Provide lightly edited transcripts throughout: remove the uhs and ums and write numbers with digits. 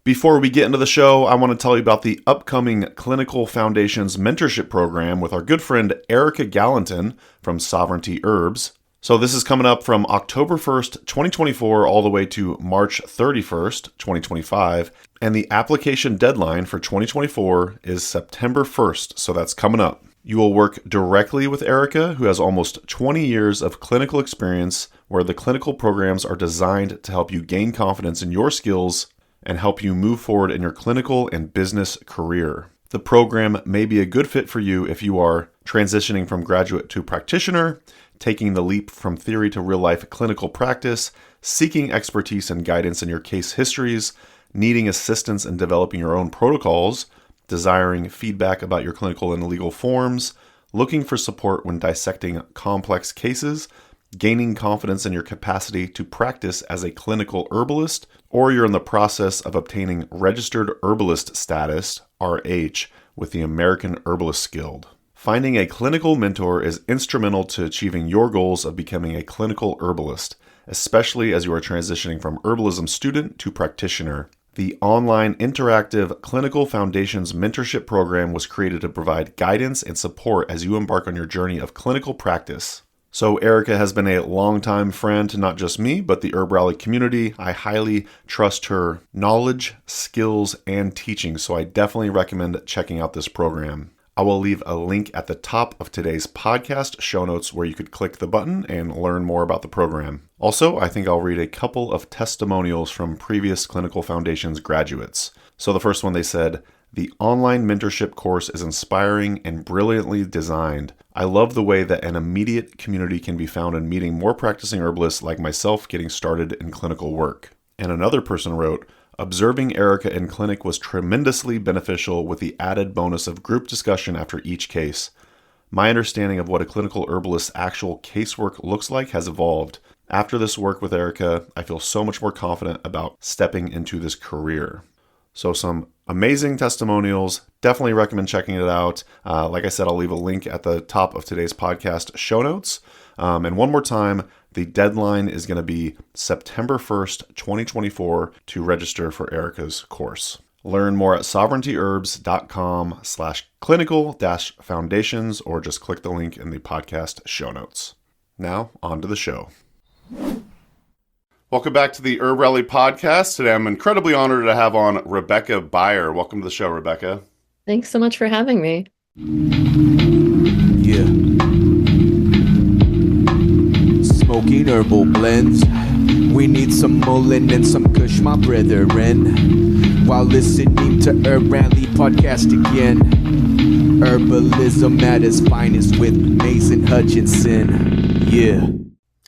Before we get into the show, I want to tell you about the upcoming Clinical Foundations Mentorship Program with our good friend Erica Galanton from Sovereignty Herbs. So this is coming up from October 1st, 2024, all the way to March 31st, 2025. And the application deadline for 2024 is September 1st, so that's coming up. You will work directly with Erica, who has almost 20 years of clinical experience, where the clinical programs are designed to help you gain confidence in your skills and help you move forward in your clinical and business career. The program may be a good fit for you if you are transitioning from graduate to practitioner, taking the leap from theory to real-life clinical practice, seeking expertise and guidance in your case histories, needing assistance in developing your own protocols, desiring feedback about your clinical and legal forms, looking for support when dissecting complex cases, gaining confidence in your capacity to practice as a clinical herbalist, or you're in the process of obtaining registered herbalist status, RH, with the American Herbalist Guild. Finding a clinical mentor is instrumental to achieving your goals of becoming a clinical herbalist, especially as you are transitioning from herbalism student to practitioner. The online interactive Clinical Foundations Mentorship Program was created to provide guidance and support as you embark on your journey of clinical practice. So Erica has been a longtime friend to not just me, but the HerbRally community. I highly trust her knowledge, skills, and teaching, so I definitely recommend checking out this program. I will leave a link at the top of today's podcast show notes where you could click the button and learn more about the program. Also, I think I'll read a couple of testimonials from previous Clinical Foundations graduates. So the first one, they said, "The online mentorship course is inspiring and brilliantly designed. I love the way that an immediate community can be found in meeting more practicing herbalists like myself getting started in clinical work." And another person wrote, "Observing Erica in clinic was tremendously beneficial with the added bonus of group discussion after each case. My understanding of what a clinical herbalist's actual casework looks like has evolved. After this work with Erica, I feel so much more confident about stepping into this career." So some amazing testimonials. Definitely recommend checking it out. Like I said, I'll leave a link at the top of today's podcast show notes. And one more time, the deadline is going to be September 1st, 2024 to register for Erica's course. Learn more at sovereigntyherbs.com/clinical-foundations or just click the link in the podcast show notes. Now, on to the show. Welcome back to the HerbRally Podcast. Today, I'm incredibly honored to have on Rebecca Beyer. Welcome to the show, Rebecca. Thanks so much for having me. Yeah. Smoking herbal blends. We need some Mullen and some Kush, my brethren. While listening to HerbRally Podcast again. Herbalism at its finest with Mason Hutchinson. Yeah.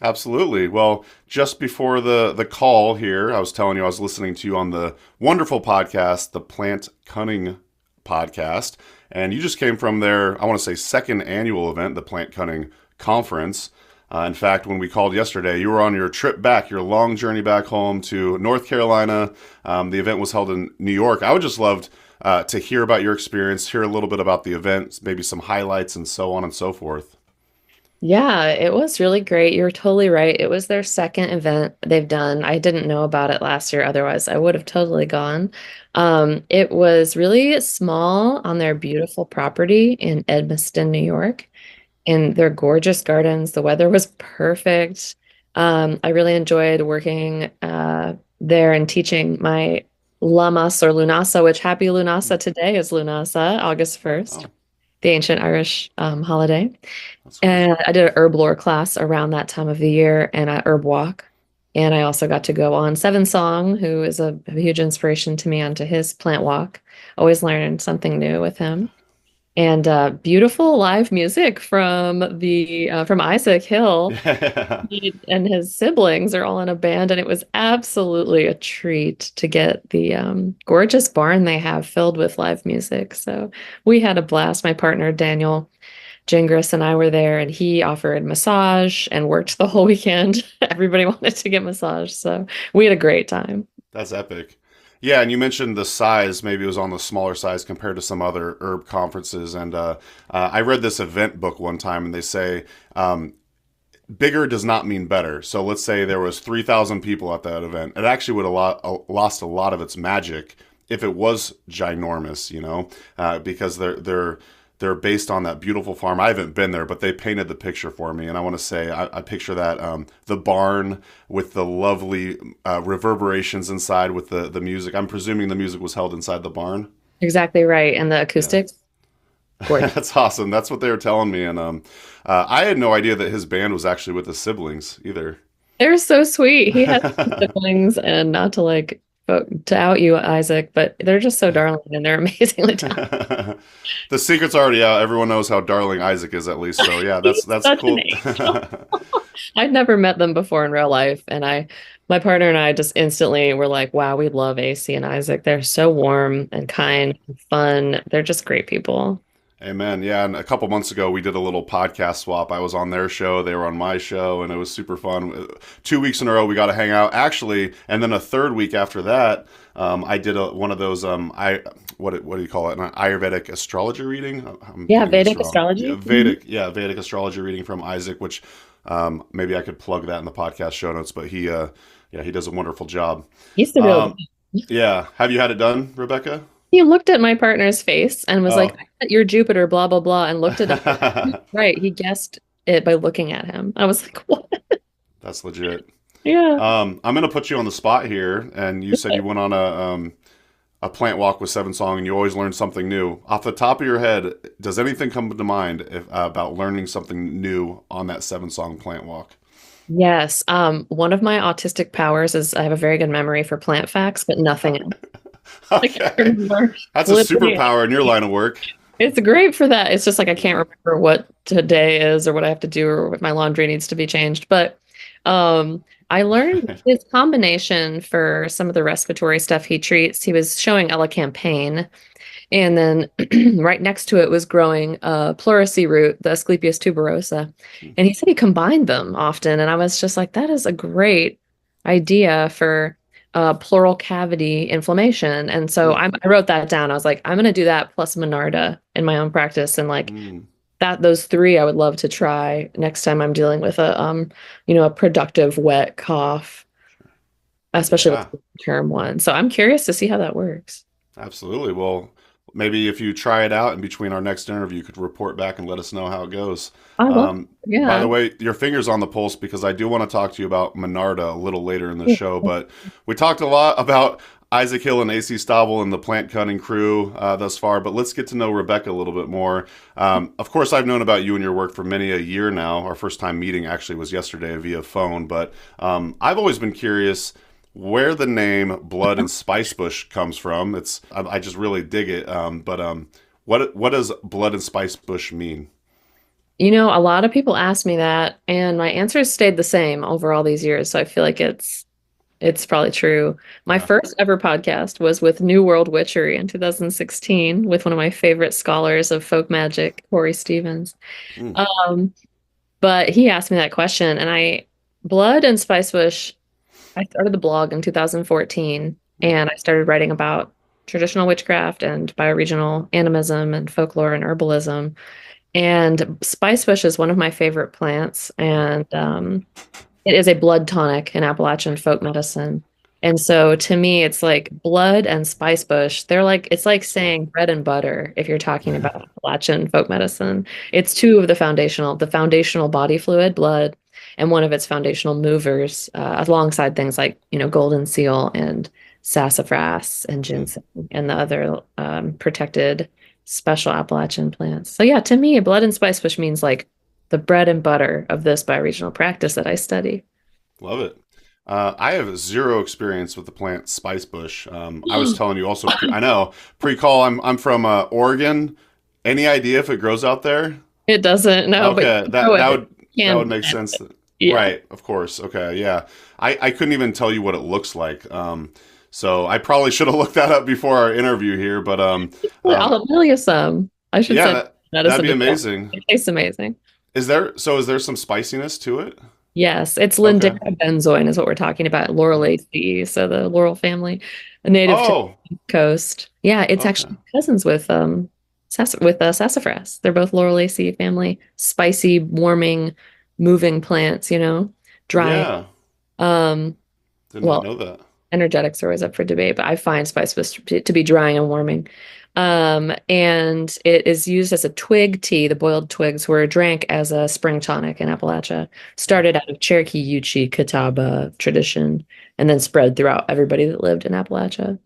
Absolutely. Well, just before the call here, I was telling you I was listening to you on the wonderful podcast, the Plant Cunning Podcast, and you just came from their, I want to say, second annual event, the Plant Cunning Conference. In fact, when we called yesterday, you were on your trip back, your long journey back home to North Carolina. The event was held in New York. I would just love to hear about your experience, hear a little bit about the event, maybe some highlights and so on and so forth. Yeah, it was really great. You're totally right. It was their second event they've done. I didn't know about it last year. Otherwise, I would have totally gone. It was really small on their beautiful property in Edmiston, New York, in their gorgeous gardens. The weather was perfect. I really enjoyed working there and teaching my Lamas or Lunasa, which happy Lunasa today is Lunasa, August 1st. Oh. The ancient Irish holiday. And I did an herb lore class around that time of the year and an herb walk. And I also got to go on Seven Song, who is a huge inspiration to me, onto his plant walk. Always learning something new with him. And beautiful live music from Isaac Hill. He and his siblings are all in a band, and it was absolutely a treat to get the gorgeous barn they have filled with live music. So we had a blast. My partner Daniel Gingras and I were there, and he offered massage and worked the whole weekend. Everybody wanted to get massaged, so we had a great time. That's epic. Yeah, and you mentioned the size. Maybe it was on the smaller size compared to some other herb conferences. And I read this event book one time, and they say bigger does not mean better. So let's say there was 3,000 people at that event. It actually would have lost a lot of its magic if it was ginormous, because they're based on that beautiful farm. I haven't been there, but they painted the picture for me. And I want to say, I picture that the barn with the lovely reverberations inside with the music. I'm presuming the music was held inside the barn. Exactly right. And the acoustics. Yeah. That's awesome. That's what they were telling me. And I had no idea that his band was actually with his siblings either. They're so sweet. He has siblings, and not to to out you, Isaac, but they're just so darling and they're amazingly talented. The secret's already out. Everyone knows how darling Isaac is, at least. So yeah, that's cool. I'd never met them before in real life, and my partner and I just instantly were like, wow, we love AC and Isaac. They're so warm and kind and fun. They're just great people. Amen. Yeah, and a couple months ago, we did a little podcast swap. I was on their show, they were on my show, and it was super fun. 2 weeks in a row, we got to hang out, actually, and then a third week after that, I did one of those, what do you call it, an Ayurvedic astrology reading? Vedic astrology? Vedic astrology reading from Isaac, which maybe I could plug that in the podcast show notes, but he does a wonderful job. He's the real Yeah. Have you had it done, Rebecca? He looked at my partner's face and was like, "You're Jupiter, blah, blah, blah," and looked it up. Right. He guessed it by looking at him. I was like, what? That's legit. Yeah. I'm going to put you on the spot here. And you said you went on a plant walk with 7 Song, and you always learn something new. Off the top of your head, does anything come to mind about learning something new on that 7 Song plant walk? Yes. One of my autistic powers is I have a very good memory for plant facts, but nothing else. Okay. That's a superpower in your line of work. It's great for that. It's just I can't remember what today is or what I have to do or if my laundry needs to be changed. But I learned his combination for some of the respiratory stuff he treats. He was showing elecampane, and then right next to it was growing a pleurisy root, the Asclepias tuberosa. And he said he combined them often. And I was just like, that is a great idea for pleural cavity inflammation. And so I wrote that down. I was like, I'm going to do that plus Monarda in my own practice. And those 3 I would love to try next time I'm dealing with a productive wet cough, especially with the term one. So I'm curious to see how that works. Absolutely. Well, maybe if you try it out in between our next interview, you could report back and let us know how it goes. Yeah. By the way, your finger's on the pulse because I do want to talk to you about Monarda a little later in the show. But we talked a lot about Isaac Hill and AC Stabile and the Plant Cunning crew thus far. But let's get to know Rebecca a little bit more. Of course, I've known about you and your work for many a year now. Our first time meeting actually was yesterday via phone. But I've always been curious where the name Blood and Spicebush comes from. I just really dig it. But what does Blood and Spicebush mean? A lot of people ask me that, and my answer has stayed the same over all these years. So I feel like it's probably true. My first ever podcast was with New World Witchery in 2016 with one of my favorite scholars of folk magic, Corey Stevens. But he asked me that question, and Blood and Spicebush, I started the blog in 2014, and I started writing about traditional witchcraft and bioregional animism and folklore and herbalism. And spicebush is one of my favorite plants, and it is a blood tonic in Appalachian folk medicine. And so to me, it's like blood and spicebush. It's like saying bread and butter if you're talking about Appalachian folk medicine. It's 2 of the foundational body fluid, blood, and one of its foundational movers, alongside things like, golden seal and sassafras and ginseng and the other protected special Appalachian plants. So yeah, to me, blood and spicebush means like the bread and butter of this bioregional practice that I study. Love it. I have 0 experience with the plant spicebush. I was telling you also, I know, pre-call, I'm from Oregon. Any idea if it grows out there? It doesn't, no. Okay, but that would make sense. Yeah. Right, of course. Okay, yeah. I couldn't even tell you what it looks like. So I probably should have looked that up before our interview here, but I'll mail you some. I should say that'd be amazing. It tastes amazing. Is there some spiciness to it? Yes, it's Lindica benzoin is what we're talking about. Laurelaceae, so the laurel family, a native to the coast. Yeah, it's actually cousins with sassafras. They're both Laurelaceae family, spicy, warming moving plants, drying. Yeah. Um, Did not well, know that. energetics are always up for debate, but I find spicebush to be drying and warming. And it is used as a twig tea. The boiled twigs were drank as a spring tonic in Appalachia. Started out of Cherokee Yuchi Catawba tradition, and then spread throughout everybody that lived in Appalachia.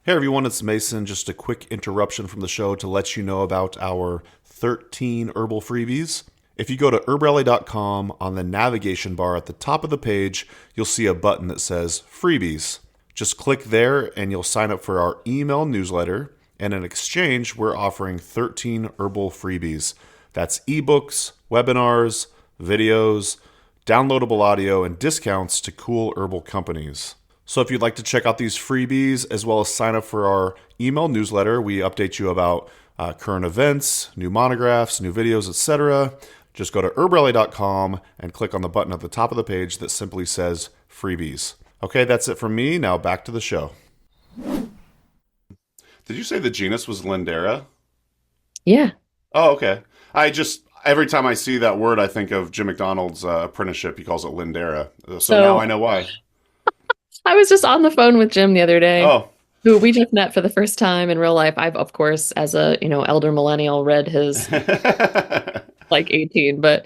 Hey everyone, it's Mason. Just a quick interruption from the show to let you know about our 13 herbal freebies. If you go to HerbRally.com, on the navigation bar at the top of the page, you'll see a button that says Freebies. Just click there and you'll sign up for our email newsletter. And in exchange, we're offering 13 herbal freebies. That's ebooks, webinars, videos, downloadable audio, and discounts to cool herbal companies. So if you'd like to check out these freebies as well as sign up for our email newsletter, we update you about current events, new monographs, new videos, etc. Just go to HerbRally.com and click on the button at the top of the page that simply says Freebies. Okay, that's it from me. Now back to the show. Did you say the genus was Lindera? Yeah. Oh, okay. Every time I see that word, I think of Jim McDonald's apprenticeship. He calls it Lindera. So now I know why. I was just on the phone with Jim the other day. Oh. Who we just met for the first time in real life. I've, of course, as a, elder millennial, read his like 18, but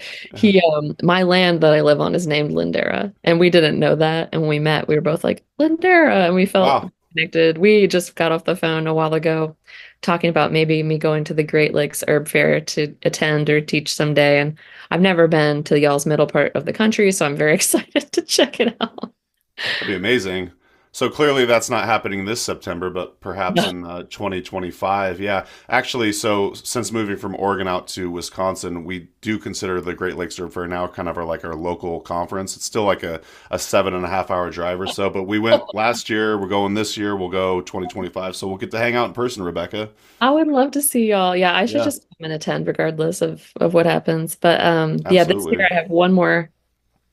my land that I live on is named Lindera, and we didn't know that. And when we met, we were both like, Lindera, and we felt connected. We just got off the phone a while ago talking about maybe me going to the Great Lakes Herb Fair to attend or teach someday. And I've never been to y'all's middle part of the country, so I'm very excited to check it out. That'd be amazing. So clearly that's not happening this September, but perhaps in 2025. Yeah. Actually, so since moving from Oregon out to Wisconsin, we do consider the Great Lakes Herb Fair now kind of our local conference. It's still like a 7.5 hour drive or so, but we went last year, we're going this year, we'll go 2025. So we'll get to hang out in person, Rebecca. I would love to see y'all. Yeah, I should just come and attend regardless of what happens. But yeah, this year I have one more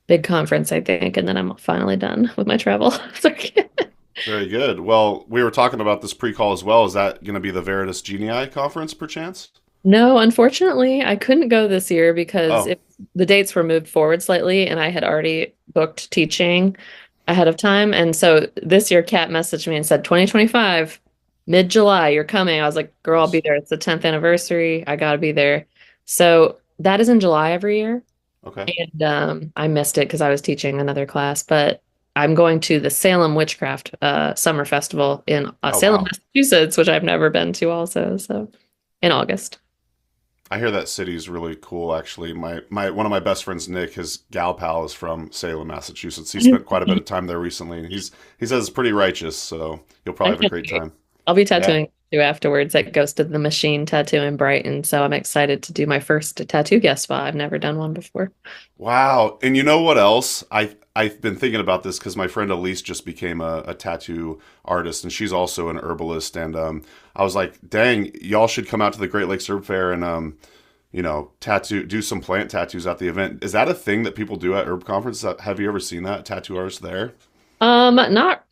big conference, I think, and then I'm finally done with my travel. Very good. Well, we were talking about this pre-call as well. Is that going to be the Veritas Genii conference, perchance? No, unfortunately, I couldn't go this year because the dates were moved forward slightly, and I had already booked teaching ahead of time. And so this year, Kat messaged me and said, 2025, mid-July, you're coming. I was like, girl, I'll be there. It's the 10th anniversary. I got to be there. So that is in July every year. Okay. And I missed it because I was teaching another class, but I'm going to the Salem Witchcraft Summer Festival in Salem, Massachusetts, which I've never been to also. So in August. I hear that city is really cool, actually. My one of my best friends, Nick, his gal pal is from Salem, Massachusetts. He spent quite a bit of time there recently. And he says it's pretty righteous, so you'll probably have a great time. I'll be tattooing too afterwards at Ghost of the Machine Tattoo in Brighton. So I'm excited to do my first tattoo guest spot. I've never done one before. Wow. And you know what else? I've been thinking about this because my friend Elise just became a tattoo artist, and she's also an herbalist. And I was like, dang, y'all should come out to the Great Lakes Herb Fair and do some plant tattoos at the event. Is that a thing that people do at herb conferences? Have you ever seen that, tattoo artists there? Not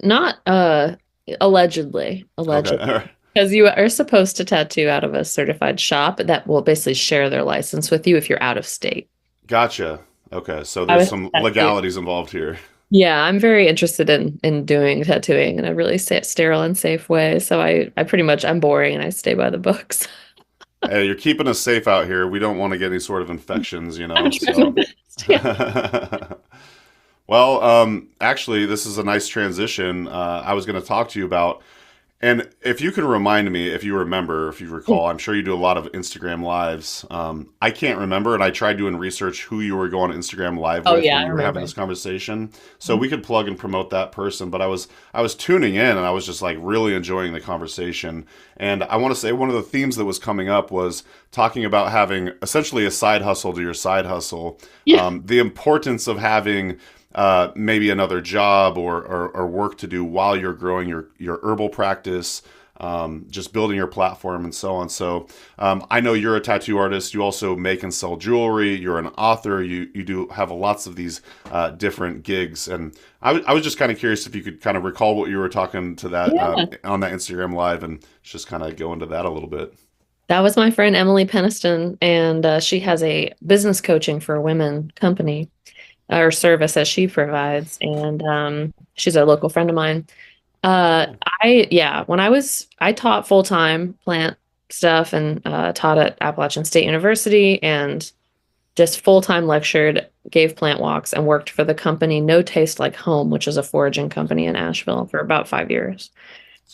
allegedly. Okay. Because you are supposed to tattoo out of a certified shop that will basically share their license with you if you're out of state. Gotcha. Okay, so there's some legalities involved here. Yeah, I'm very interested in doing tattooing in a really sterile and safe way. So I pretty much, I'm boring and I stay by the books. Hey, you're keeping us safe out here. We don't want to get any sort of infections, Well, actually, this is a nice transition. I was going to talk to you about, and if you can remind me, if you recall, I'm sure you do a lot of Instagram lives. I can't remember, and I tried doing research who you were going to Instagram live with when you were having this conversation. So we could plug and promote that person. But I was tuning in, and I was just like really enjoying the conversation. And I want to say one of the themes that was coming up was talking about having essentially a side hustle to your side hustle. Yeah. The importance of having maybe another job or work to do while you're growing your herbal practice, just building your platform and so on. So I know you're a tattoo artist. You also make and sell jewelry. You're an author. You do have lots of these different gigs. And I was just kind of curious if you could kind of recall what you were talking to that on that Instagram live and just kind of go into that a little bit. That was my friend Emily Peniston, and she has a business coaching for women company or service that she provides, and she's a local friend of mine. Cool. When I taught full time plant stuff and taught at Appalachian State University and just full time lectured, gave plant walks, and worked for the company No Taste Like Home, which is a foraging company in Asheville for about 5 years.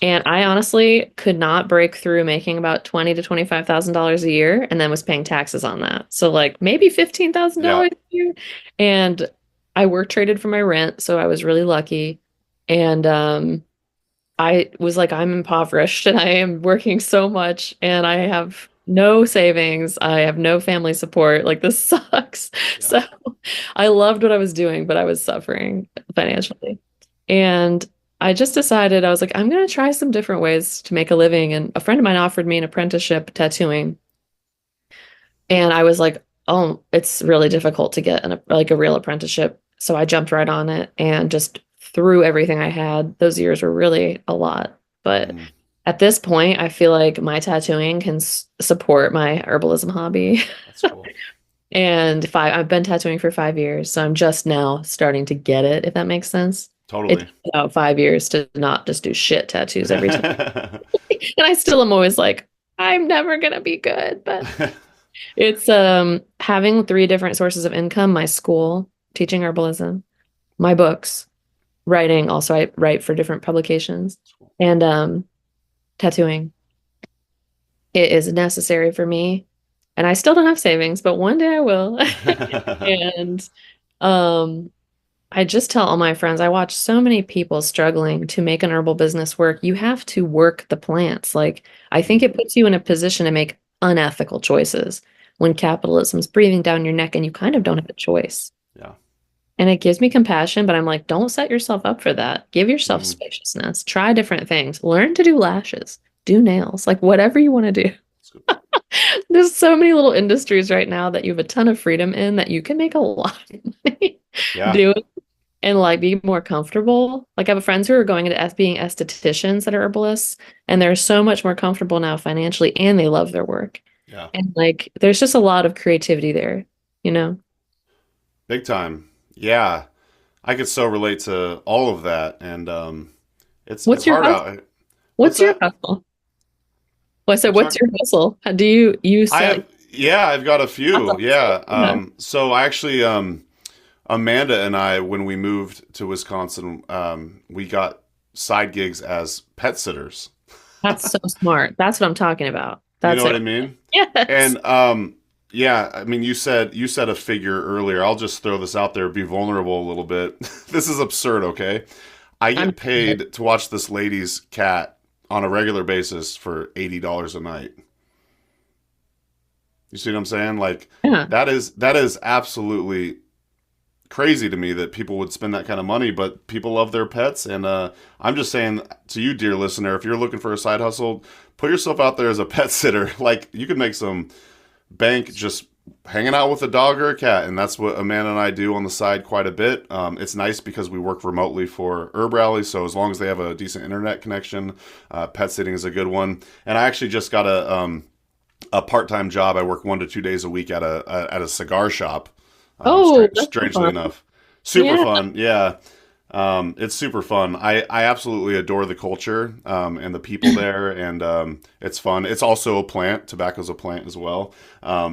And I honestly could not break through making about $20,000 to $25,000 a year and then was paying taxes on that. So like maybe Yeah. $15,000 a year. And I work traded for my rent, so I was really lucky. And I was like, I'm impoverished and I am working so much and I have no savings. I have no family support. Like this sucks. Yeah. So I loved what I was doing, but I was suffering financially. And I just decided, I was like, I'm going to try some different ways to make a living. And a friend of mine offered me an apprenticeship tattooing. And I was like, oh, it's really difficult to get like a real apprenticeship. So I jumped right on it and just threw everything I had. Those years were really a lot. But Mm, at this point, I feel like my tattooing can support my herbalism hobby. that's cool. And I've been tattooing for 5 years, so I'm just now starting to get it, if that makes sense. It Totally. took about 5 years to not just do shit tattoos every time. And I still am always like, I'm never gonna be good. But it's having three different sources of income: my school, teaching herbalism, my books, writing. Also, I write for different publications, and tattooing. It is necessary for me. And I still don't have savings, but one day I will. And um, I just tell all my friends, I watch so many people struggling to make an herbal business work. You have to work the plants. Like, I think it puts you in a position to make unethical choices when capitalism is breathing down your neck and you kind of don't have a choice. Yeah. And it gives me compassion, but I'm like, don't set yourself up for that. Give yourself Mm, spaciousness. Try different things. Learn to do lashes, do nails, like whatever you want to do. that's good. There's so many little industries right now that you have a ton of freedom in that you can make a lot of money Yeah. doing and like be more comfortable. Like I have friends who are going into being estheticians that are herbalists, and they're so much more comfortable now financially, and they love their work. Yeah. And like, there's just a lot of creativity there, you know? Big time. Yeah. I could so relate to all of that. And it's What's your hard hustle? out. What's What's your that? hustle? Well, I said, I'm what's sorry. your hustle? How do you I sell? have, yeah, I've got a That's few. awesome. Yeah. Yeah. So I actually, Amanda and I, when we moved to Wisconsin, we got side gigs as pet sitters. That's so smart. That's what I'm talking about. You That's know what it. I mean? Yes. And yeah, I mean, you said a figure earlier. I'll just throw this out there, be vulnerable a little bit. This is absurd, okay? I I'm get paid to watch this lady's cat on a regular basis for $80 a night. You see what I'm saying? Like yeah. that is absolutely crazy to me that people would spend that kind of money, but people love their pets. And I'm just saying to you, dear listener, if you're looking for a side hustle, put yourself out there as a pet sitter. Like you could make some bank just hanging out with a dog or a cat, and that's what Amanda and I do on the side quite a bit. It's nice because we work remotely for HerbRally, so as long as they have a decent internet connection, pet sitting is a good one. And I actually just got a part-time job. I work 1 to 2 days a week at a cigar shop. Oh, that's so Strangely fun. enough, super Yeah. fun. Yeah, it's super fun. I absolutely adore the culture and the people there, and it's fun. It's also a plant. Tobacco's a plant as well.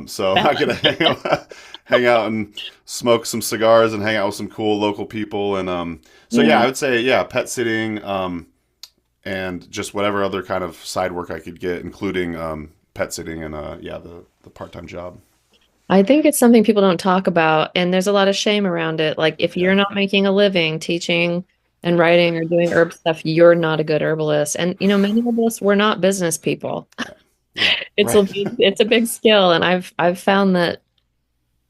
So I get to hang out and smoke some cigars and hang out with some cool local people. And so yeah, Yeah. I would say yeah, pet sitting and just whatever other kind of side work I could get, including pet sitting and yeah, the part-time job. I think it's something people don't talk about, and there's a lot of shame around it. Like, if you're Yeah, not making a living teaching and writing or doing herb stuff, you're not a good herbalist. And many herbalists, we're not business people. yeah, It's a right. it's a big skill, and I've found that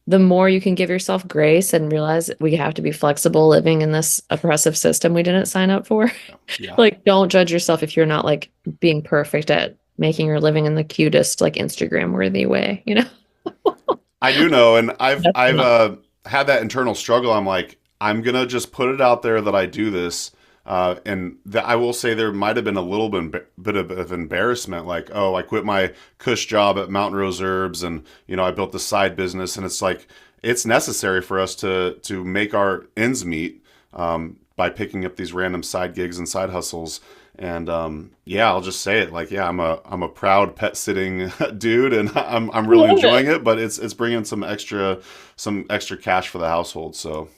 the more you can give yourself grace and realize that we have to be flexible living in this oppressive system we didn't sign up for. Yeah. Like, don't judge yourself if you're not like being perfect at making your living in the cutest, like Instagram worthy way, I do know, and I've That's I've not. had that internal struggle. I'm like, I'm gonna just put it out there that I do this. I will say there might have been a little bit of embarrassment, like, oh, I quit my cush job at Mountain Rose Herbs, and I built this side business, and it's like it's necessary for us to make our ends meet by picking up these random side gigs and side hustles. And yeah, I'll just say it, like, yeah, I'm a proud pet sitting dude, and I'm really enjoying it, but it's bringing some extra cash for the household. So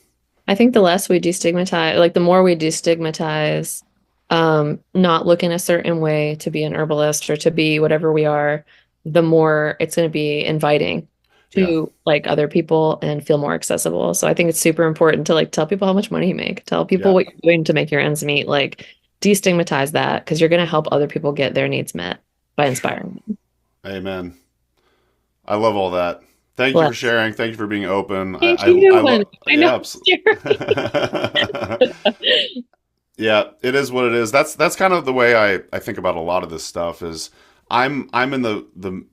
I think the less we destigmatize, like the more we destigmatize not looking a certain way to be an herbalist or to be whatever we are, the more it's going to be inviting to like other people and feel more accessible. So I think it's super important to like tell people how much money you make, tell people what you're doing to make your ends meet, like destigmatize that, because you're going to help other people get their needs met by inspiring them. Amen. I love all that. Thank you for sharing. Thank you for being open. Thank you. I know. Yeah, it is what it is. That's kind of the way I think about a lot of this stuff. Is I'm in the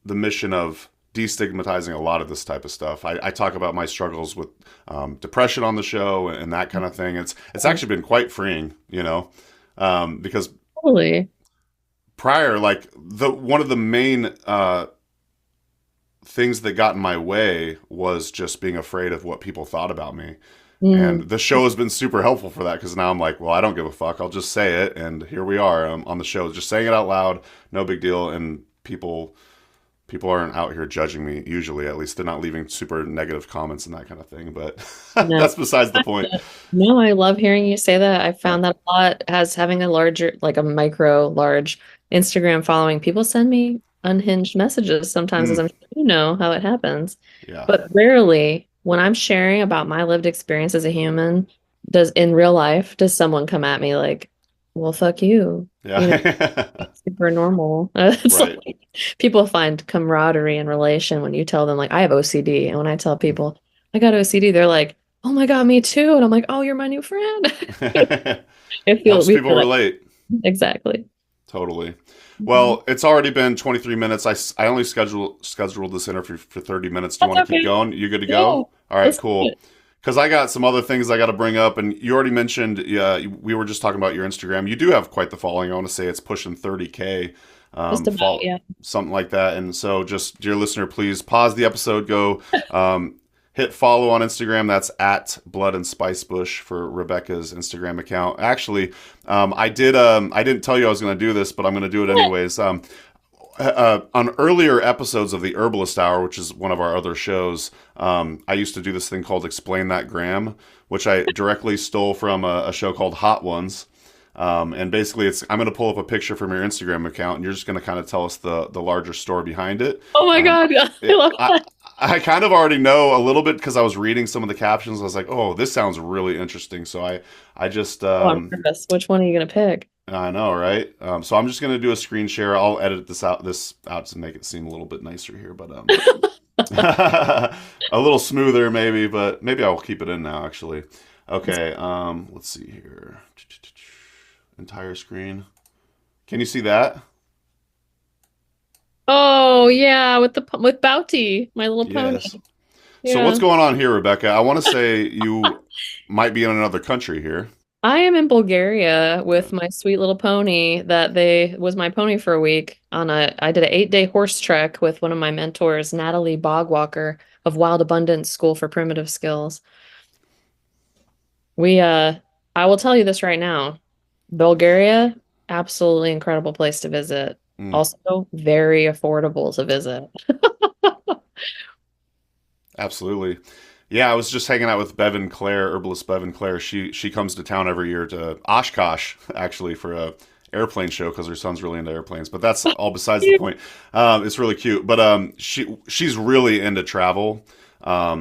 mission of destigmatizing a lot of this type of stuff. I talk about my struggles with depression on the show and that kind of thing. It's actually been quite freeing, because prior, like one of the main things that got in my way was just being afraid of what people thought about me. And the show has been super helpful for that, because now I'm like, well, I don't give a fuck. I'll just say it. And here we are on the show, just saying it out loud. No big deal. And people aren't out here judging me, usually. At least they're not leaving super negative comments and that kind of thing. But that's besides the point. No, I love hearing you say that. I found that a lot as having a larger, like a large Instagram following. People send me unhinged messages sometimes, as I'm sure you know how it happens. Yeah. But rarely, when I'm sharing about my lived experience as a human, in real life, does someone come at me like, well, fuck you. Yeah. Super normal. It's right. like, people find camaraderie in relation when you tell them, like, I have OCD. And when I tell people I got OCD, they're like, oh my God, me too. And I'm like, oh, you're my new friend. Helps people relate. Exactly. Totally. Well, it's already been 23 minutes. I only scheduled this interview for 30 minutes. Do you want to keep going? You good to go? All right, cool. Because I got some other things I got to bring up. And you already mentioned, we were just talking about your Instagram. You do have quite the following. I want to say it's pushing 30K. Just about, something like that. And so just, dear listener, please pause the episode, go hit follow on Instagram. That's at Blood and Spicebush for Rebecca's Instagram account. Actually, I didn't tell you I was going to do this, but I'm going to do it anyways. On earlier episodes of the Herbalist Hour, which is one of our other shows, I used to do this thing called Explain That Gram, which I directly stole from a show called Hot Ones. And basically I'm going to pull up a picture from your Instagram account, and you're just going to kind of tell us the larger story behind it. Oh my God. I love that. I kind of already know a little bit because I was reading some of the captions. I was like, oh, this sounds really interesting. So I just, I'm nervous. Which one are you going to pick? I know, right? So I'm just going to do a screen share. I'll edit this out to make it seem a little bit nicer here, but, a little smoother maybe, but maybe I'll keep it in now actually. Okay. Let's see here. Entire screen. Can you see that? Oh yeah, with Bouty, my little pony. Yes. Yeah. So what's going on here, Rebecca? I want to say you might be in another country here. I am in Bulgaria with my sweet little pony that was my pony for a week. I did an 8-day horse trek with one of my mentors, Natalie Bogwalker of Wild Abundance School for Primitive Skills. I will tell you this right now. Bulgaria, absolutely incredible place to visit. Also very affordable to visit. Absolutely. Yeah, I was just hanging out with Bevan Clare, herbalist Bevan Clare. She comes to town every year to Oshkosh, actually, for a airplane show because her son's really into airplanes. But that's all besides the point. It's really cute. But she's really into travel.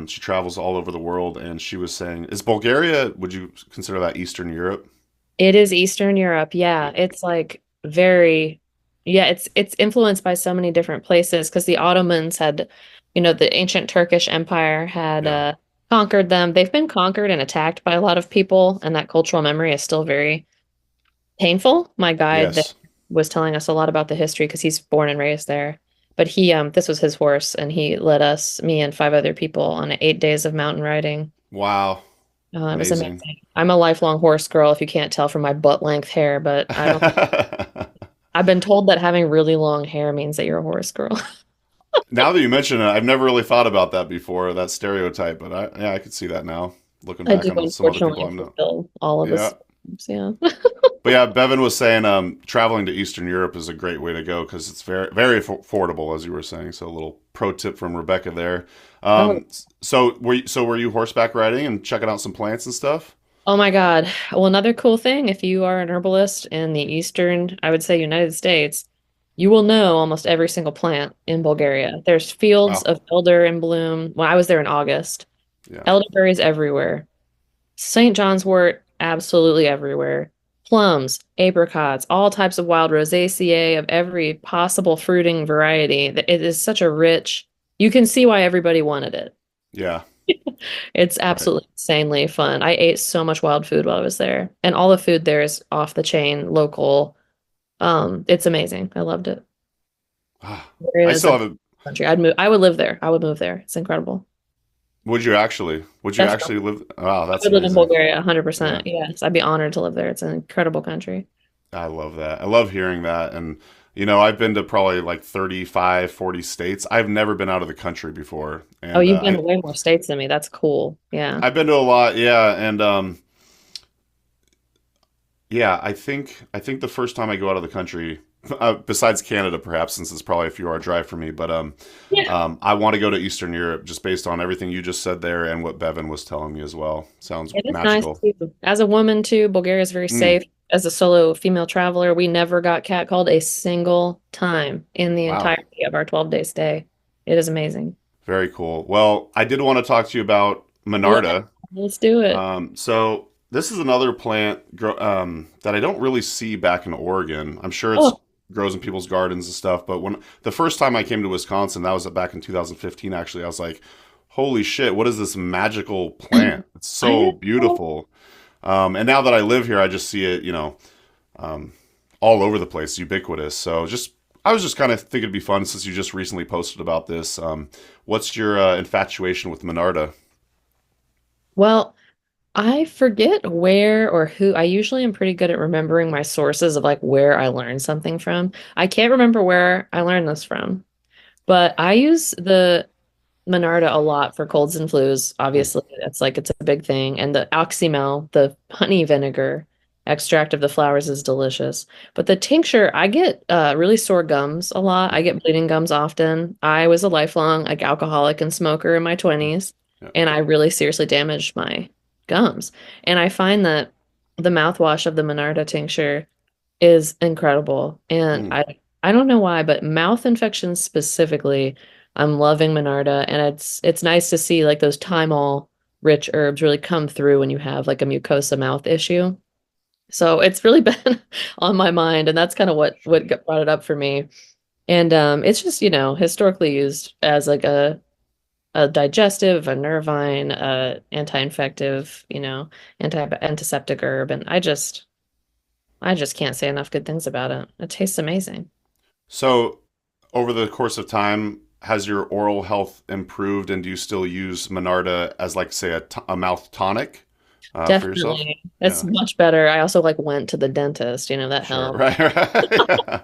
She travels all over the world, and she was saying, is Bulgaria, would you consider that Eastern Europe? It is Eastern Europe. Yeah, it's like it's influenced by so many different places because the Ottomans had, the ancient Turkish Empire had conquered them. They've been conquered and attacked by a lot of people, and that cultural memory is still very painful. My guide was telling us a lot about the history because he's born and raised there. But this was his horse, and he led me and 5 other people on 8 days of mountain riding. Wow. It was Amazing. amazing. I'm a lifelong horse girl, if you can't tell from my butt length hair, but I've been told that having really long hair means that you're a horse girl. Now that you mention it, I've never really thought about that before, that stereotype, but I could see that now, looking I back do on some other people unfortunately I've known. fulfill all of Yeah. us. Yeah. But yeah, Bevan was saying traveling to Eastern Europe is a great way to go because it's very, very affordable, as you were saying. So a little pro tip from Rebecca there. Oh, So were you horseback riding and checking out some plants and stuff? oh my God. Well, another cool thing, if you are an herbalist in the Eastern, I would say United States, you will know almost every single plant in Bulgaria. There's fields Wow. of elder in bloom. When I was there in August, Yeah. elderberries everywhere. St. John's wort absolutely everywhere. Plums, apricots, all types of wild rosaceae of every possible fruiting variety. It is such a rich, you can see why everybody wanted it. Yeah. It's Right. absolutely insanely fun. I ate so much wild food while I was there, and all the food there is off the chain, local. It's amazing. I loved it. Ah, It I is still a haven't. country. I'd move. I would live there. I would move there. It's incredible. Would you actually? Would you That's actually live? Wow, I that's would live in amazing. Bulgaria Yeah. 100%. Yes, I'd be honored to live there. It's an incredible country. I love that. I love hearing that. And, I've been to probably like 35, 40 states. I've never been out of the country before. Oh, And you've been to way more states than me. That's cool. Yeah. I've been to a lot. Yeah. And, yeah, I think the first time I go out of the country, besides Canada, perhaps, since it's probably a few hour drive for me, but Yeah. I want to go to Eastern Europe just based on everything you just said there and what Bevan was telling me as well. Sounds It is nice magical. too. As a woman too, Bulgaria is very Mm, safe. As a solo female traveler, we never got catcalled a single time in the wow. entirety of our 12-day stay. It is amazing. Very cool. Well, I did want to talk to you about Yeah, Monarda. let's do it. So this is another plant that I don't really see back in Oregon. I'm sure it's Oh, grows in people's gardens and stuff, but when the first time I came to Wisconsin, that was back in 2015. Actually, I was like, "Holy shit! What is this magical plant? It's I so beautiful." And now that I live here, I just see it, um, all over the place, ubiquitous. So I was just kind of thinking it'd be fun since you just recently posted about this. What's your infatuation with Monarda? well, I forget where or who. I usually am pretty good at remembering my sources of like where I learned something from. I can't remember where I learned this from, but I use the Monarda a lot for colds and flus. Mm, Obviously, it's a big thing. And the oxymel, the honey vinegar extract of the flowers is delicious. But the tincture, I get really sore gums a lot. I get bleeding gums often. I was a lifelong like alcoholic and smoker in my mm, 20s, yeah. and I really seriously damaged my gums. And I find that the mouthwash of the Monarda tincture is incredible. And Mm. I don't know why, but mouth infections specifically, I'm loving Monarda, and it's nice to see like those thymol rich herbs really come through when you have like a mucosa mouth issue. So it's really been on my mind, and that's kind of brought it up for me. And it's just, historically used as like a digestive, a nervine, anti-infective, antiseptic herb, and I just can't say enough good things about it. It tastes amazing. So, over the course of time, has your oral health improved, and do you still use Monarda as, like, say, a mouth tonic for yourself? Definitely. It's Yeah, much better. I also like went to the dentist, that sure. helped. Right, right.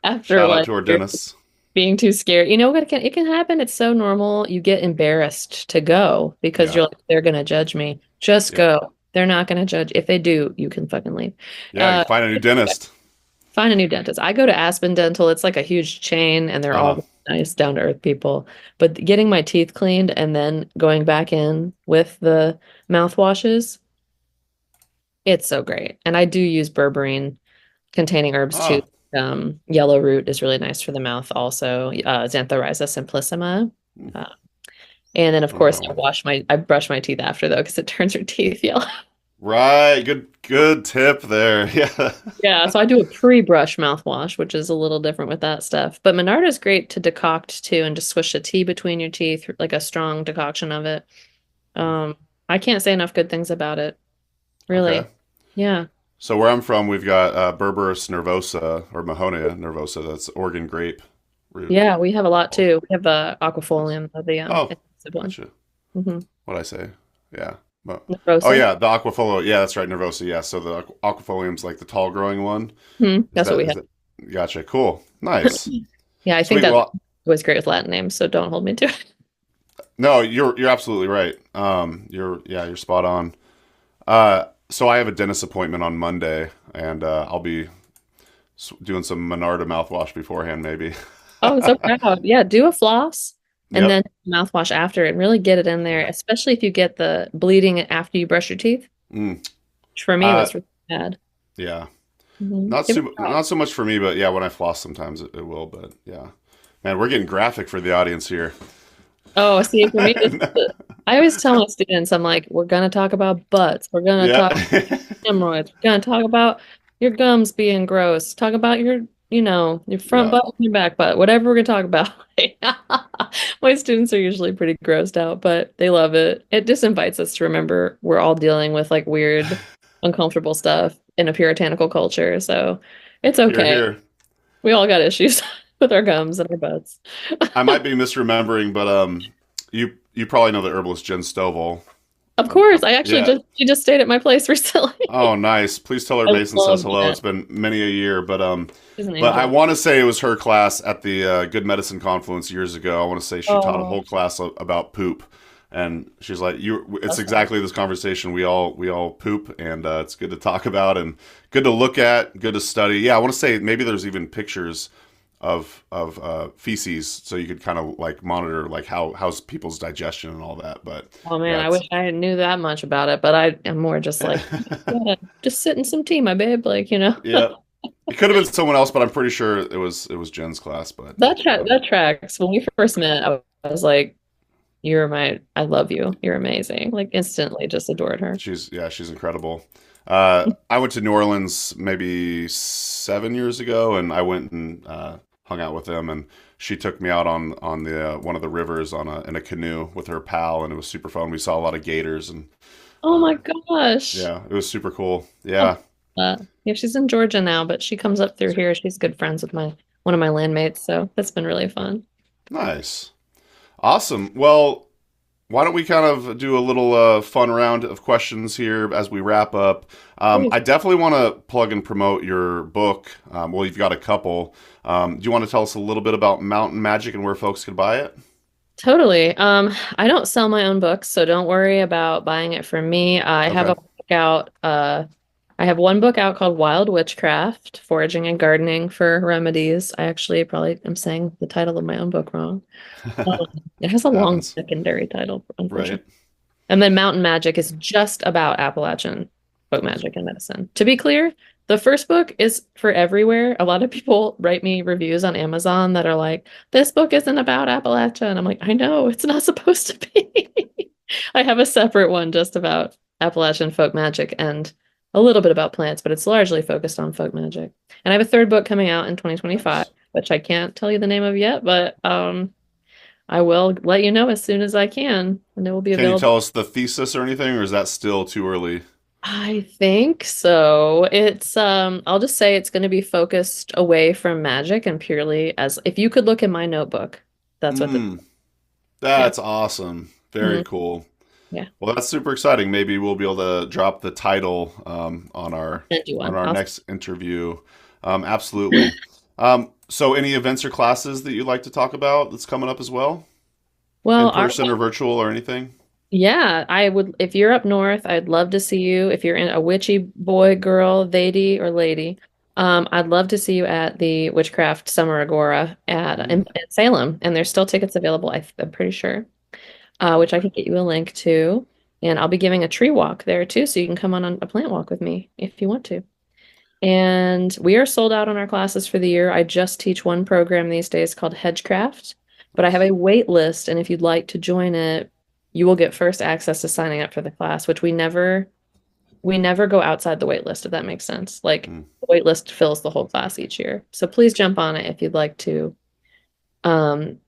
After Shout out like to our you're dentists. being too scared. You know what it can happen. It's so normal. You get embarrassed to go because Yeah, you're like, they're gonna judge me. Just yeah, go. They're not gonna judge. If they do, you can fucking leave. yeah. You Uh, can find a new dentist. Find a new dentist. I go to Aspen Dental. It's like a huge chain, and they're Uh-huh. all nice, down to earth people. But getting my teeth cleaned and then going back in with the mouthwashes, it's so great. And I do use berberine containing herbs too. Ah. Yellow root is really nice for the mouth also. Xanthorrhiza simplissima. Hmm. Uh, and then of Wonder course that one. I brush my teeth after though because it turns your teeth yellow. Right. Good tip there. Yeah. Yeah, so I do a pre-brush mouthwash, which is a little different with that stuff. But Monarda is great to decoct too and just swish a tea between your teeth, like a strong decoction of it. Um, I can't say enough good things about it. Okay. Really. Yeah. So where I'm from, we've got Berberis nervosa or Mahonia nervosa. That's Oregon grape root. Yeah, we have a lot too. We have aquafolium of the Oh, expensive one. gotcha. Hmm. What'd I say? Yeah. Well, oh Nervosa. yeah, the aquafolio. Yeah, that's right, Nervosa. Yeah, so the aquafolium's like the tall growing one. That's what we Is have. that? Gotcha. Cool. Nice. Yeah, I think Sweet. that Well, was great with Latin names, so don't hold me to it. no, you're absolutely right. You're spot on. So I have a dentist appointment on Monday, and I'll be doing some Monarda mouthwash beforehand, maybe. Oh, I'm so proud. Yeah, do a floss and Yep. then mouthwash after and really get it in there, especially if you get the bleeding after you brush your teeth, Mm. which for me Uh, was really bad. yeah. Give it a Not shot. so much for me, but yeah, when I floss, sometimes it will. But yeah, man, we're getting graphic for the audience here. Oh, see, for me, I always tell my students, I'm like, we're gonna talk about butts. We're gonna Yeah. talk hemorrhoids. We're gonna talk about your gums being gross. Talk about your front Yeah. butt and your back butt. Whatever we're gonna talk about. My students are usually pretty grossed out, but they love it. It just invites us to remember we're all dealing with like weird, uncomfortable stuff in a puritanical culture. So it's Here, okay. here. We all got issues with our gums and our butts. I might be misremembering, but you probably know the herbalist Jen Stovall. Of course, I actually Yeah. she just stayed at my place recently. Oh, nice. Please tell her I Mason says love hello. Jen. It's been many a year, She's an but I angel. want to say it was her class at the Good Medicine Confluence years ago. I want to say she taught a Oh, whole class about poop, and she's like, "You." It's love that. exactly this conversation. We all poop, and it's good to talk about and good to look at, good to study. Yeah, I want to say maybe there's even pictures of feces, so you could kind of like monitor like how's people's digestion and all that. But Oh man, yeah, I wish I knew that much about it, but I am more just like, yeah, just sit in some tea, my babe. yeah. It could have been someone else, but I'm pretty sure it was Jen's class. But That tracks. When we first met, I was like, I love you. You're amazing. Like instantly just adored her. she's incredible. I went to New Orleans maybe 7 years ago, and I went and hung out with them, and she took me out on the one of the rivers in a canoe with her pal, and it was super fun. We saw a lot of gators, and Oh uh, my gosh. yeah, it was super cool. Oh, Yeah, yeah, she's in Georgia now, but she comes up through here. She's good friends with my one of my landmates, so that's been really fun. nice, awesome. Well, why don't we kind of do a little fun round of questions here as we wrap up? Please. I definitely want to plug and promote your book. Well, you've got a couple. Do you want to tell us a little bit about Mountain Magic and where folks could buy it? Totally. I don't sell my own books, so don't worry about buying it from me. I have Okay. a book out. I have one book out called Wild Witchcraft, Foraging and Gardening for Remedies. I actually probably am saying the title of my own book wrong. Um, it has a long Happens. secondary title, Right. unfortunately. And then Mountain Magic is just about Appalachian folk magic and medicine. To be clear, the first book is for everywhere. A lot of people write me reviews on Amazon that are like, this book isn't about Appalachia. And I'm like, I know, it's not supposed to be. I have a separate one just about Appalachian folk magic and a little bit about plants, but it's largely focused on folk magic. And I have a third book coming out in 2025, Nice. which I can't tell you the name of yet, but I will let you know as soon as I can, and it will be Can you available. tell us the thesis or anything, or is that still too early? I think so. It's I'll just say it's going to be focused away from magic and purely as if you could look in my notebook, that's what the Mm, yeah. that's awesome. Very Mhm. cool. Yeah. Well, that's super exciting. Maybe we'll be able to drop the title on I'll our send you on one. our next interview. Absolutely. So, any events or classes that you'd like to talk about that's coming up as well, in Well, person or virtual or anything? yeah, I would if you're up north, I'd love to see you. If you're in a witchy boy, girl, lady, or lady, I'd love to see you at the Witchcraft Summer Agora Mm, in Salem, and there's still tickets available, I'm pretty sure. Which I can get you a link to. And I'll be giving a tree walk there too, so you can come on a plant walk with me if you want to. And we are sold out on our classes for the year. I just teach one program these days called Hedgecraft, but I have a wait list, and if you'd like to join it, you will get first access to signing up for the class, which we never go outside the wait list, if that makes sense. Like mm. the wait list fills the whole class each year. So please jump on it if you'd like to um,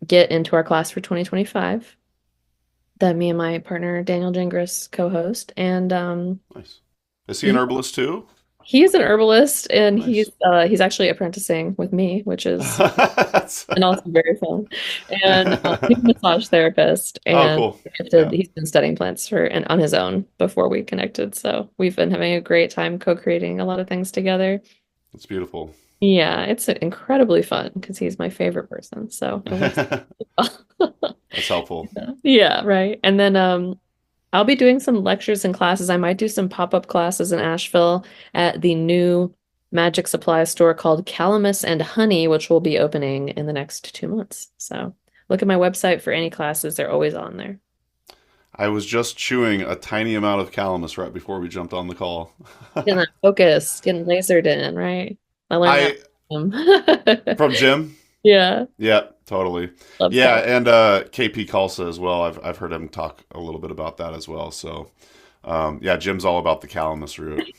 get into our class for 2025 that me and my partner Daniel Gingras co-host. And Nice. Is he an yeah, herbalist too? He's an herbalist, and Nice. he's actually apprenticing with me, which is That's- and also very fun. And he's a massage therapist, oh, and cool. Yeah, he's been studying plants and on his own before we connected. So we've been having a great time co-creating a lot of things together. that's beautiful. Yeah, it's incredibly fun because he's my favorite person. So it works. That's helpful. Yeah, right. And then I'll be doing some lectures and classes. I might do some pop-up classes in Asheville at the new magic supply store called Calamus and Honey, which will be opening in the next 2 months. So look at my website for any classes. They're always on there. I was just chewing a tiny amount of calamus right before we jumped on the call. Getting that focus, getting lasered in, right? I learned that from From Jim. Yeah, Yeah, totally. love Yeah, that. and KP Kalsa as well. I've heard him talk a little bit about that as well. So, yeah, Jim's all about the calamus root.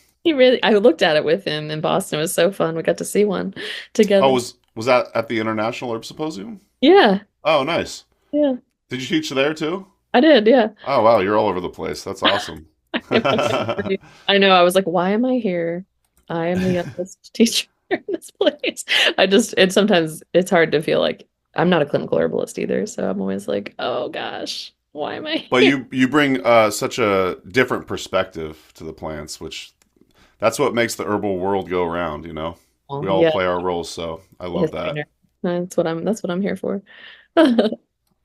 I looked at it with him in Boston. It was so fun. We got to see one Oh, together. was that at the International Herb Symposium? Yeah, Oh, nice. yeah, Did you teach there too? I did. Yeah. Oh, wow, you're all over the place. That's awesome. It was great. I know. I was like, why am I here? I am the youngest teacher in this place. Sometimes it's hard to feel like I'm not a clinical herbalist either. So I'm always like, oh gosh, why am I But here? you bring such a different perspective to the plants, which that's what makes the herbal world go around, you know? We all Yeah, play our roles, so I love that. history nerd. That's what I'm here for.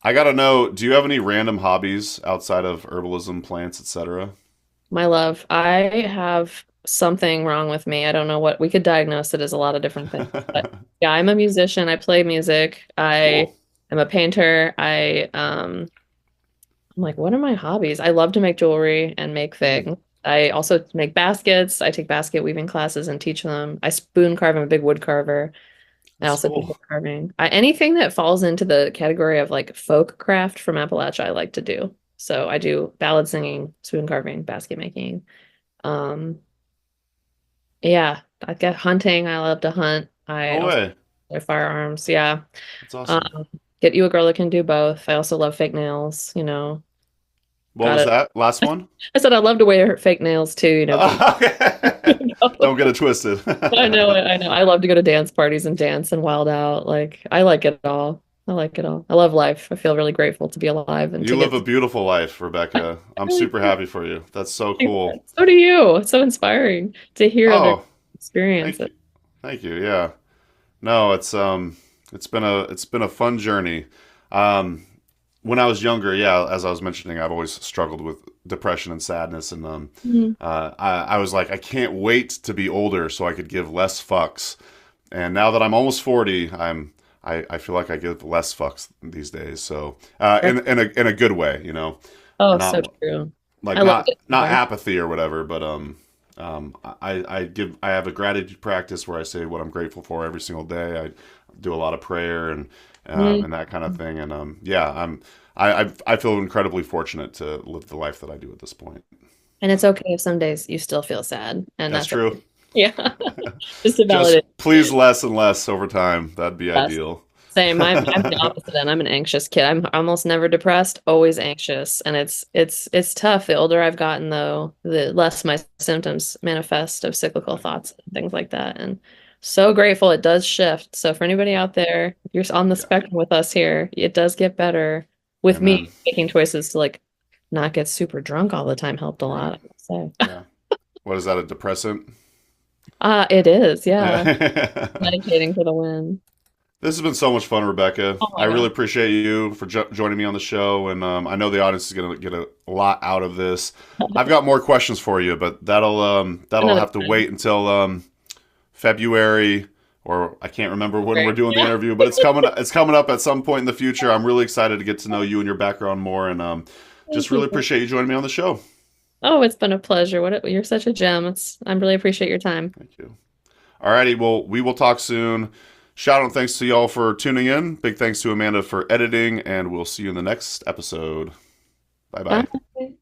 I gotta know, do you have any random hobbies outside of herbalism, plants, etc.? My love, I have something wrong with me. I don't know what we could diagnose it as a lot of different things. But yeah, I'm a musician. I play music. I Cool. am a painter. I'm like, what are my hobbies? I love to make jewelry and make Hmm. things. I also make baskets. I take basket weaving classes and teach them. I spoon carve. I'm a big wood carver. I That's also do cool. wood carving. Anything that falls into the category of like folk craft from Appalachia, I like to do. So I do ballad singing, spoon carving, basket making. Um, yeah, I get hunting. I love to hunt. I No also way. play firearms. Yeah. That's awesome. Um, get you a girl that can do both. I also love fake nails, you know. What Got was it. that? Last one? I said I love to wear fake nails too, you know, but Okay. you know. Don't get it twisted. I know it. I know. I love to go to dance parties and dance and wild out. Like I like it all. I like it all. I love life. I feel really grateful to be alive and You to live get a beautiful life, Rebecca. I'm really super happy for you. That's so do cool. that. So do you. It's so inspiring to hear other Oh, thank experiences. you. Thank you. Yeah. No, it's been a fun journey. Um when I was younger, yeah, as I was mentioning, I've always struggled with depression and sadness, and Mhm. I was like, I can't wait to be older so I could give less fucks. And now that I'm almost 40, I feel like I give less fucks these days. So in a good way, you know, Oh, so not true. like I love not it. not apathy or whatever, but I have a gratitude practice where I say what I'm grateful for every single day. I do a lot of prayer Mm. and that kind of thing. And yeah, I feel incredibly fortunate to live the life that I do at this point. And it's okay if some days you still feel sad, and That's that's okay. true. Yeah. Just to Just validate. please less and less over time. That'd be Yes. ideal. Same. I'm the opposite end. I'm an anxious kid. I'm almost never depressed, always anxious. And it's tough. The older I've gotten though, the less my symptoms manifest of cyclical thoughts and things like that. And so grateful it does shift. So for anybody out there, if you're on the Yeah. spectrum with us here, it does get better. With me Amen. making choices to like not get super drunk all the time helped a Right. lot, I would say. Yeah. What is that, a depressant? It is, yeah. This Meditating for the win. has been so much fun, Rebecca. Oh I my really God. appreciate you for joining me on the show, and I know the audience is going to get a lot out of this. I've got more questions for you, but that'll Another have to time. wait until February, or I can't remember when we're Great. doing the Yeah. interview, but it's coming up at some point in the future. I'm really excited to get to know you and your background more, and just Thank really you. appreciate you joining me on the show. Oh, it's been a pleasure. You're such a gem. I really appreciate your time. Thank you. Alrighty, well, we will talk soon. Shout out and thanks to y'all for tuning in. Big thanks to Amanda for editing, and we'll see you in the next episode. Bye-bye. Bye.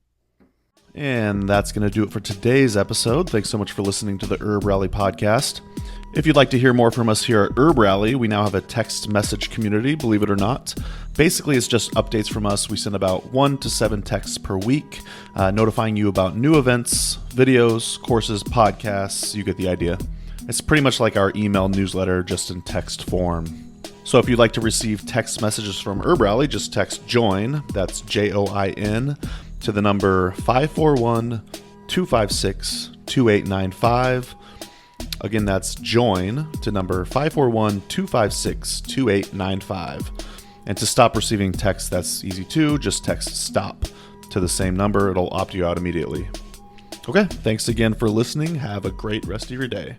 And that's going to do it for today's episode. Thanks so much for listening to the HerbRally Podcast. If you'd like to hear more from us here at HerbRally, we now have a text message community, believe it or not. Basically, it's just updates from us. We send about 1 to 7 texts per week, notifying you about new events, videos, courses, podcasts. You get the idea. It's pretty much like our email newsletter, just in text form. So if you'd like to receive text messages from HerbRally, just text JOIN, that's JOIN, to the number 541-256-2895. Again, that's JOIN to number 541-256-2895. And to stop receiving texts, that's easy too. Just text STOP to the same number. It'll opt you out immediately. Okay, thanks again for listening. Have a great rest of your day.